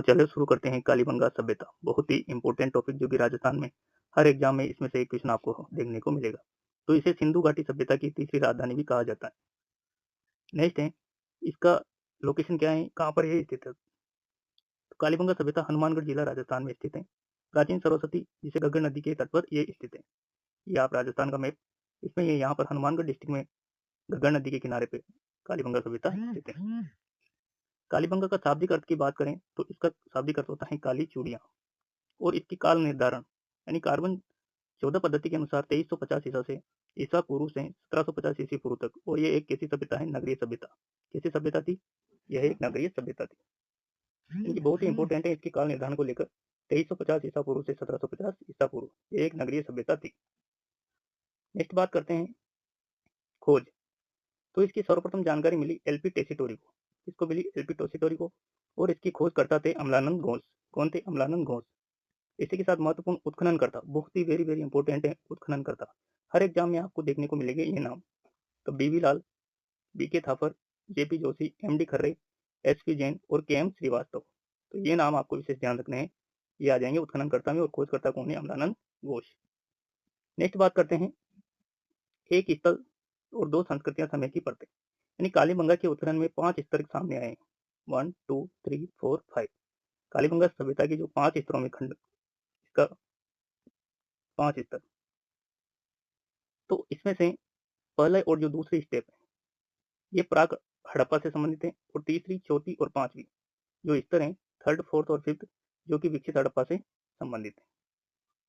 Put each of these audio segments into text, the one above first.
चलो शुरू करते हैं कालीबंगा सभ्यता। बहुत ही इंपॉर्टेंट टॉपिक जो कि राजस्थान में हर एग्जाम में इसमें से एक क्वेश्चन आपको देखने को मिलेगा। तो इसे सिंधु घाटी सभ्यता की तीसरी राजधानी भी कहा जाता है। नेक्स्ट है इसका लोकेशन क्या है, कहाँ पर ये स्थित है। तो कालीबंगा सभ्यता हनुमानगढ़ जिला राजस्थान में स्थित है। प्राचीन सरस्वती जिसे घग्गर नदी के तट पर ये स्थित है। ये आप राजस्थान का मैप, इसमें ये यहाँ पर हनुमानगढ़ डिस्ट्रिक्ट में घग्गर नदी के किनारे पे कालीबंगा सभ्यता स्थित है। कालीबंगा का शाब्दिक अर्थ की बात करें तो इसका शाब्दिक अर्थ होता है काली चूड़ियां। और इसकी काल निर्धारण यानी कार्बन 14 पद्धति के अनुसार 2350 ईसा से ईसा पूर्व से 1750 ईसा पूर्व तक। और ये एक कैसी सभ्यता है, नगरीय सभ्यता। कैसी सभ्यता थी, यह एक नगरीय सभ्यता थी। इनकी बहुत ही इंपॉर्टेंट है इसकी काल निर्धारण को लेकर। 2350 ईसा पूर्व से 1750 ईसा पूर्व, ये एक नगरीय सभ्यता थी। नेक्स्ट बात करते हैं खोज। तो इसकी सर्वप्रथम जानकारी मिली एलपी टेसीटोरी को। इसको मिली एलपी टेसीटोरी को और इसकी खोज करता थे अमलानंद घोष। कौन थे? अमलानंद घोष। इसी के साथ महत्वपूर्ण उत्खनन करता, बहुत ही वेरी इंपॉर्टेंट है उत्खनन करता। हर एग्जाम में आपको देखने को मिलेंगे ये नाम। तो BV Lal, BK Thapar, JP Joshi, MD Kharre, SP Jain और केएम श्रीवास्तव। तो ये नाम आपको विशेष ध्यान रखने हैं, ये आ जाएंगे उत्खननकर्ता में। और खोजकर्ता कौन है? अमलानंद घोष। नेक्स्ट बात करते हैं एक स्थल और दो संस्कृतियां समय की परतें। यानी कालीबंगा के उत्खनन में 5 स्तर सामने आए हैं। 1 2 3 4 5। कालीबंगा सभ्यता के जो 5 स्तरों में खंड, इसका 5 स्तर। तो इसमें से पहला और जो दूसरी स्टेप है ये प्राक हड़प्पा से संबंधित है। और तीसरी, चौथी और पांचवी जो स्तर हैं, थर्ड, फोर्थ और फिफ्थ, जो कि विकसित हड़प्पा से संबंधित है।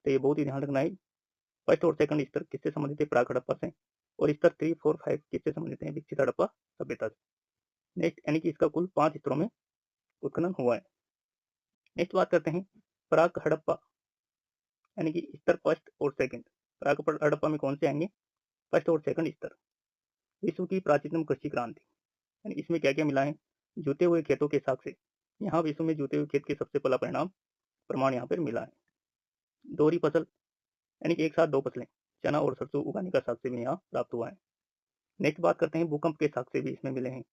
तो ये बहुत ही ध्यान रखना है। फर्स्ट और सेकंड स्तर किससे संबंधित है? प्राक हड़प्पा से। और स्तर 3, 4, 5 किससे संबंधित है? विकसित हड़प्पा सभ्यता से। नेक्स्ट यानी कि इसका कुल 5 स्तरों में उत्खनन हुआ है। नेक्स्ट बात करते हैं प्राक हड़प्पा यानी कि स्तर फर्स्ट और सेकंड। प्राक हड़प्पा में कौन से आएंगे? फर्स्ट और सेकंड स्तर। विश्व की प्राचीनतम कृषि क्रांति, यानी इसमें क्या क्या मिला है? जुते हुए खेतों के साक्ष्य। यहाँ विश्व में जुते हुए खेत के सबसे पहला प्रमाण यहाँ पर मिला है। दोहरी फसल यानी कि एक साथ दो फसलें, चना और सरसों उगाने का साक्ष्य भी यहाँ प्राप्त हुआ है। नेक्स्ट बात करते हैं भूकंप के साक्ष्य भी इसमें मिले हैं।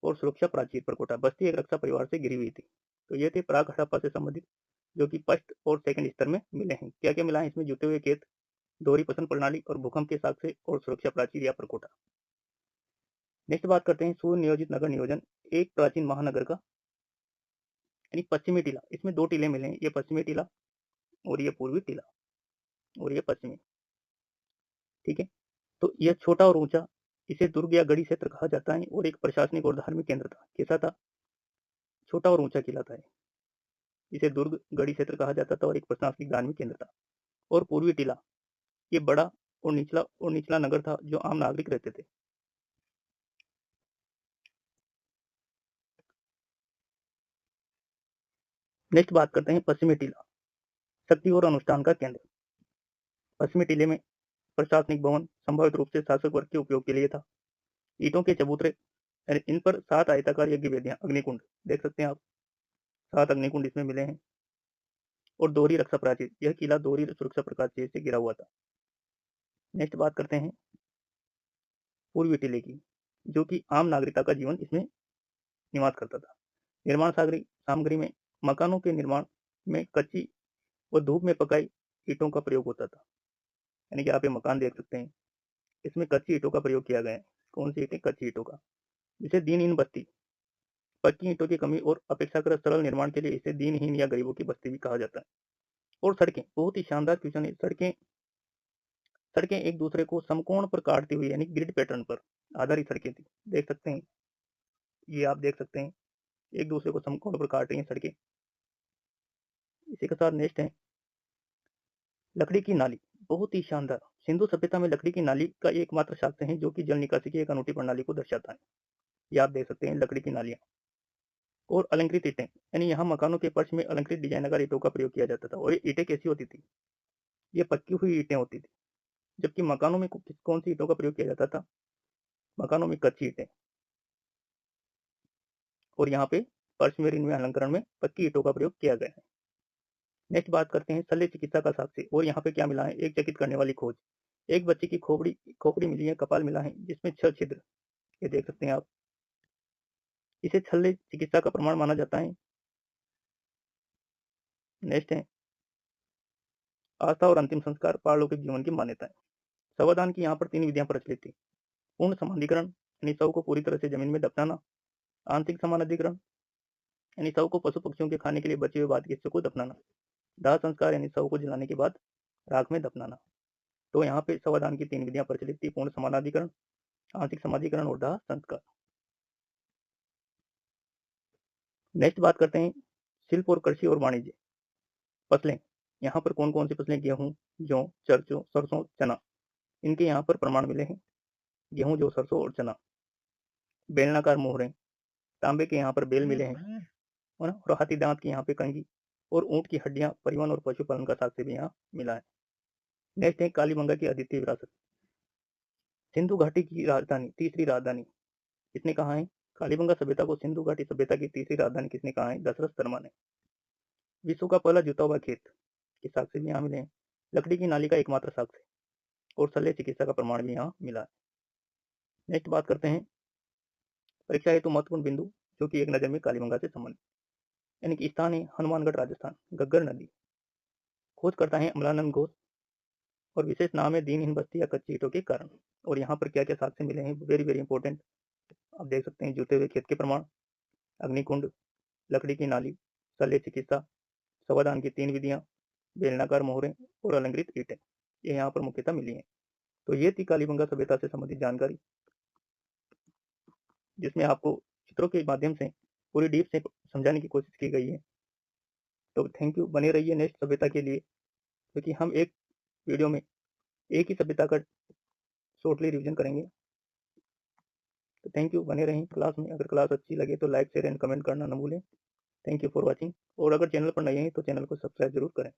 और सुरक्षा प्राचीर परकोटा, बस्ती एक रक्षा परिवार से घिरी हुई थी। तो ये थे प्राक हड़प्पा से संबंधित जो कि फर्स्ट और सेकंड स्तर में मिले हैं। क्या क्या मिला है इसमें? जुते हुए खेत, दोहरी फसल प्रणाली और भूकंप के साक्ष्य और सुरक्षा प्राचीर या परकोटा। नेक्स्ट बात करते हैं सुनियोजित नगर नियोजन। एक प्राचीन महानगर का यानी पश्चिमी टीला, इसमें 2 टीले मिले हैं, ये पश्चिमी टीला और ये पूर्वी टीला और ये पश्चिमी। ठीक है, तो यह छोटा और ऊंचा, इसे दुर्ग या गढ़ी क्षेत्र कहा जाता है और एक प्रशासनिक और धार्मिक केंद्र था। कैसा था? छोटा और ऊंचा किला था। इसे दुर्ग गढ़ी क्षेत्र कहा जाता था और एक प्रशासनिक धार्मिक केंद्र था। और पूर्वी टीला ये बड़ा और निचला नगर था जो आम नागरिक रहते थे। नेक्स्ट बात करते हैं पश्चिमी टीला, शक्ति और अनुष्ठान का केंद्र। पश्चिमी टीले में प्रशासनिक भवन संभावित रूप से शासक वर्ग के उपयोग के लिए था। ईंटों के चबूतरे, इन पर 7 आयताकार यज्ञ वेदियां, अग्निकुंड देख सकते हैं आप, 7 अग्निकुंड इसमें मिले हैं। और दोहरी रक्षा प्राचीर, यह किला दोहरी सुरक्षा प्राचीर से घिरा हुआ था। नेक्स्ट बात करते हैं पूर्वी टीले की, जो कि आम नागरिकता का जीवन इसमें निवास करता था। निर्माण सामग्री में मकानों के निर्माण में कच्ची व धूप में पकाई ईंटों का प्रयोग होता था। यानी कि आप ये मकान देख सकते हैं, इसमें कच्ची ईंटों का प्रयोग किया गया है। कौन सी ईंटें? कच्ची ईंटों का। जिसे दीनहीन बस्ती, पक्की ईंटों की कमी और अपेक्षाकृत सरल निर्माण के लिए इसे दीनहीन या गरीबों की बस्ती भी कहा जाता है। और सड़कें, बहुत ही शानदार क्वेश्चन है। सड़कें एक दूसरे को समकोण पर काटती हुई यानी ग्रिड पैटर्न पर आधारित सड़कें थी। देख सकते हैं, ये आप देख सकते हैं, एक दूसरे को समकोण पर काट रही हैं सड़कें। इसी के साथ नेक्स्ट है लकड़ी की नाली, बहुत ही शानदार। सिंधु सभ्यता में लकड़ी की नाली का एकमात्र साक्ष्य है जो कि जल निकासी की एक अनूठी प्रणाली को दर्शाता है। ये आप देख सकते हैं लकड़ी की नालियां। और अलंकृत ईंटें, यानी यहाँ मकानों के फर्श में अलंकृत डिजाइनदार ईंटों का प्रयोग किया जाता था। और ये ईंटें कैसी होती थी? ये पक्की हुई ईंटें होती थी। जबकि मकानों में कौन सी ईंटों का प्रयोग किया जाता था? मकानों में कच्ची ईंटें। और यहाँ पे फर्श में, इनमें अलंकरण में पक्की ईंटों का प्रयोग किया गया है। नेक्स्ट बात करते हैं शल्य चिकित्सा का साक्ष्य। और यहाँ पे क्या मिला है? एक चकित करने वाली खोज। एक बच्चे की खोपड़ी मिली है, कपाल मिला है जिसमें 6 छिद्र, ये देख सकते हैं आप। इसे शल्य चिकित्सा का प्रमाण माना जाता है। नेक्स्ट है आस्था और अंतिम संस्कार, पारलौकिक जीवन की मान्यताएं। शवदान की यहाँ पर 3 विधियां प्रचलित थी। पूर्ण समाधिकरण यानी शव को पूरी तरह से जमीन में दफनाना, आंशिक समानाधिकरण यानी शव को पशु पक्षियों के खाने के लिए बचे हुए बाद के हिस्से को दफनाना, दाह संस्कार यानी शव को जलाने के बाद राख में दफनाना। तो यहाँ पे शवदान की 3 विधियां प्रचलित थी, पूर्ण समानाधिकरण, आंशिक समाधिकरण और दाह संस्कार। नेक्स्ट बात करते हैं शिल्प और कृषि और वाणिज्य। फसलें, यहाँ पर कौन कौन सी फसलें, गेहूं, जौ, चरचो, सरसों, चना, इनके यहाँ पर प्रमाण मिले हैं। गेहूं, जौ, सरसों और चना। बेलनाकार मोहरें, तांबे के यहाँ पर बेल मिले हैं, है ना। और हाथी दांत की यहाँ पे कंघी और ऊंट की हड्डियां परिवहन और पशुपालन का साक्ष्य भी यहाँ मिला है। नेक्स्ट है कालीबंगा की अद्वितीय विरासत। सिंधु घाटी की राजधानी, तीसरी राजधानी किसने कहा है? कालीबंगा सभ्यता को सिंधु घाटी सभ्यता की तीसरी राजधानी किसने कहा है? दशरथ शर्मा ने। विश्व का पहला जुता हुआ खेत के साक्ष्य भी यहाँ मिले हैं। लकड़ी की नाली का एकमात्र साक्ष्य और शल्य चिकित्सा का प्रमाण भी यहाँ मिला है। नेक्स्ट बात करते हैं परीक्षा हेतु महत्वपूर्ण बिंदु जो कि एक नजर में कालीबंगा से संबंधित, यानी कि स्थान है हनुमानगढ़ राजस्थान, गग्गर नदी। खोज करता है अमलानंद घोष और विशेष नाम है दीनहीन बस्ती या कच्ची ईंटों के कारण। और यहाँ पर क्या क्या साक्ष्य मिले हैं, वेरी वेरी इंपॉर्टेंट। आप देख सकते हैं जुते हुए खेत के प्रमाण, अग्निकुंड, लकड़ी की नाली, शल्य चिकित्सा, शवदान की 3 विधियां, बेलनाकार मोहरें और अलंकृत ईंटें, ये यहाँ पर मुख्यतः मिली हैं। तो ये थी कालीबंगा सभ्यता से संबंधित जानकारी, जिसमें आपको चित्रों के माध्यम से पूरी डीप से समझाने की कोशिश की गई है। तो थैंक यू, बने रहिए नेक्स्ट सभ्यता के लिए, क्योंकि हम एक वीडियो में एक ही सभ्यता का शॉर्टली रिवीजन करेंगे। तो थैंक यू, बने रहें क्लास में। अगर क्लास अच्छी लगे तो लाइक, शेयर एंड कमेंट करना न भूलें। Thank you for watching. और अगर चैनल पर नए हैं तो चैनल को सब्सक्राइब जरूर करें।